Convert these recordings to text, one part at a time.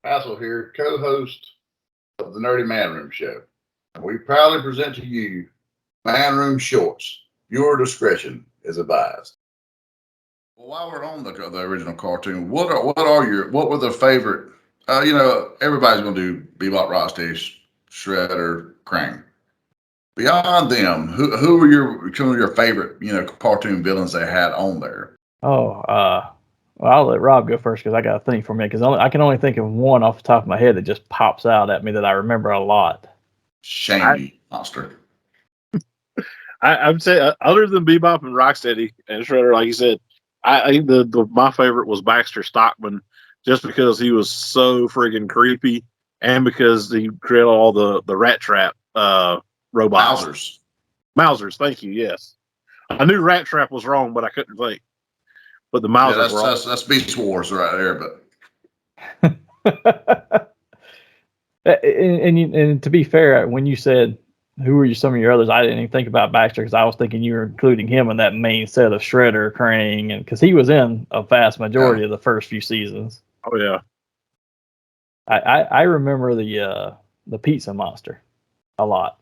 Hassel here, co-host of the Nerdy Man Room Show. And we proudly present to you Man Room Shorts. Your discretion is advised. Well, while we're on the original cartoon, what were the favorite? Everybody's gonna do Bebop, Rocksteady, Shredder, Krang. Beyond them, who were some of your favorite cartoon villains they had on there? Oh, well, I'll let Rob go first because I got a thing for me because I can only think of one off the top of my head that just pops out at me that I remember a lot. Shame I, you, monster. I would say other than Bebop and Rocksteady and Shredder, like you said, I think my favorite was Baxter Stockman, just because he was so friggin' creepy, and because he created all the rat trap robots. Mausers, thank you. Yes, I knew rat trap was wrong, but I couldn't think. But the Mausers were that's Beast Wars right there. But and to be fair, when you said who were some of your others, I didn't even think about Baxter because I was thinking you were including him in that main set of Shredder, Krang, and because he was in a vast majority of the first few seasons. Oh yeah, I remember the pizza monster a lot.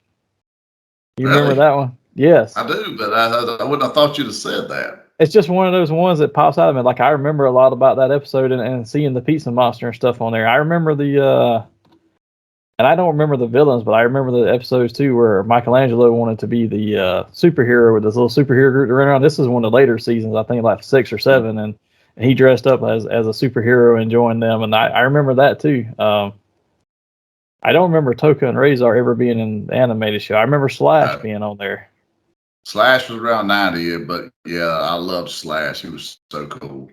You Really? remember that one? Yes, I do, but I wouldn't have thought you'd have said that. it's just one of those ones that pops out of me. Like I remember a lot about that episode and seeing the pizza monster and stuff on there. I remember and I don't remember the villains, but I remember the episodes too where Michelangelo wanted to be the superhero with this little superhero group to run around. This is one of the later seasons, I think like 6 or 7, and he dressed up as a superhero and joined them, and I remember that too. I don't remember Toka and Razor ever being in the animated show. I remember Slash being on there. Slash was around 90, but yeah, I loved Slash. He was so cool.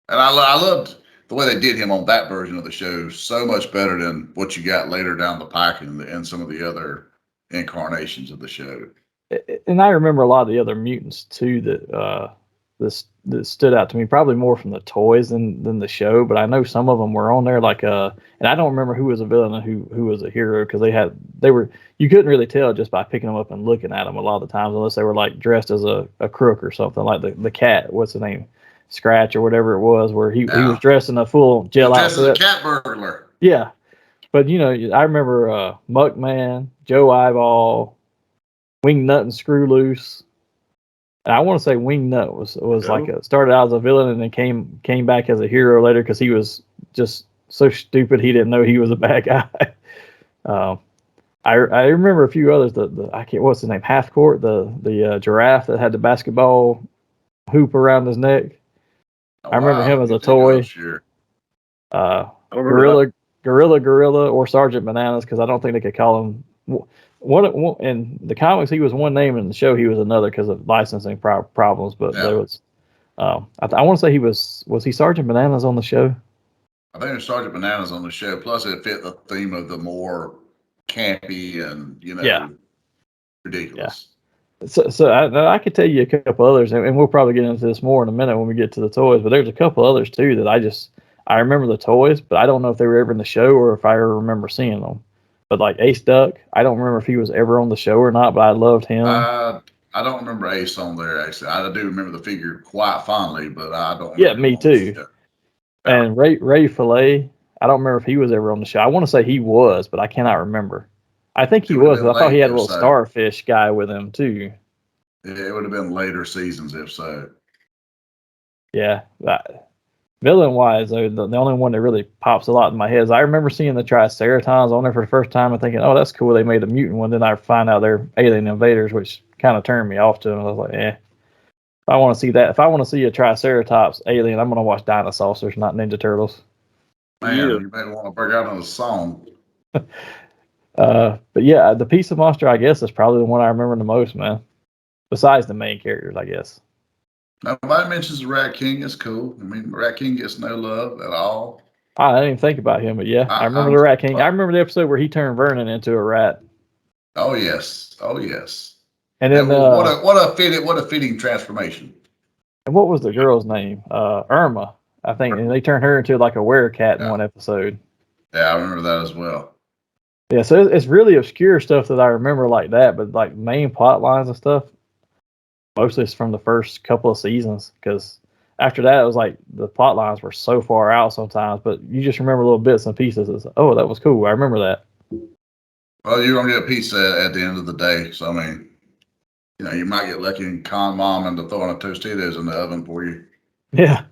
And I loved the way they did him on that version of the show so much better than what you got later down the pike and some of the other incarnations of the show. And I remember a lot of the other mutants too that stood out to me, probably more from the toys than the show. But I know some of them were on there, and I don't remember who was a villain and who was a hero because they were you couldn't really tell just by picking them up and looking at them a lot of the times unless they were like dressed as a crook or something like the cat. What's the name? Scratch or whatever it was, where he was dressed in a full gel outfit. Dressed as a cat burglar. Yeah, but I remember Muckman, Joe Eyeball, Wingnut and Screw Loose. And I want to say Wingnut was started out as a villain and then came back as a hero later because he was just so stupid he didn't know he was a bad guy. I remember a few others. I can't what's his name, Half Court, the giraffe that had the basketball hoop around his neck. I remember him as a toy. Sure. Gorilla, or Sergeant Bananas because I don't think they could call him. One in the comics, he was one name, in the show he was another because of licensing problems. But there was, I want to say was he Sergeant Bananas on the show? I think it was Sergeant Bananas on the show. Plus, it fit the theme of the more campy and ridiculous. Yeah. So I could tell you a couple others, and we'll probably get into this more in a minute when we get to the toys. But there's a couple others too that I remember the toys, but I don't know if they were ever in the show or if I ever remember seeing them. But like Ace Duck, I don't remember if he was ever on the show or not, but I loved him. I don't remember Ace on there, actually. I do remember the figure quite fondly, but I don't remember. Yeah, me too. And Ray Fillet, I don't remember if he was ever on the show. I want to say he was, but I cannot remember. I think he was, because I thought he had a little starfish guy with him too. Yeah, it would have been later seasons if so. Yeah. Villain wise, though, the only one that really pops a lot in my head is I remember seeing the Triceratons on there for the first time and thinking, oh, that's cool. They made a mutant one. Then I find out they're alien invaders, which kind of turned me off to them. I was like, If I want to see that, if I want to see a Triceratops alien, I'm going to watch Dinosaurs, not Ninja Turtles. Man, you may want to break out on a song. But yeah, the Pizza Monster, I guess, is probably the one I remember the most, man. Besides the main characters, I guess. Nobody mentions the Rat King. It's cool. I mean, Rat King gets no love at all. I didn't even think about him, but yeah, I remember the Rat King. I remember the episode where he turned Vernon into a rat. Oh yes. And then what a fitting transformation. And what was the girl's name? Irma, I think. And they turned her into like a werecat in one episode. Yeah, I remember that as well. Yeah, so it's really obscure stuff that I remember like that, but like main plot lines and stuff, mostly it's from the first couple of seasons because after that, it was like the plot lines were so far out sometimes, but you just remember little bits and pieces. It's, oh, that was cool. I remember that. Well, you're gonna get a pizza at the end of the day. So I mean, you know, you might get lucky and con mom into throwing a Tostitos in the oven for you. Yeah.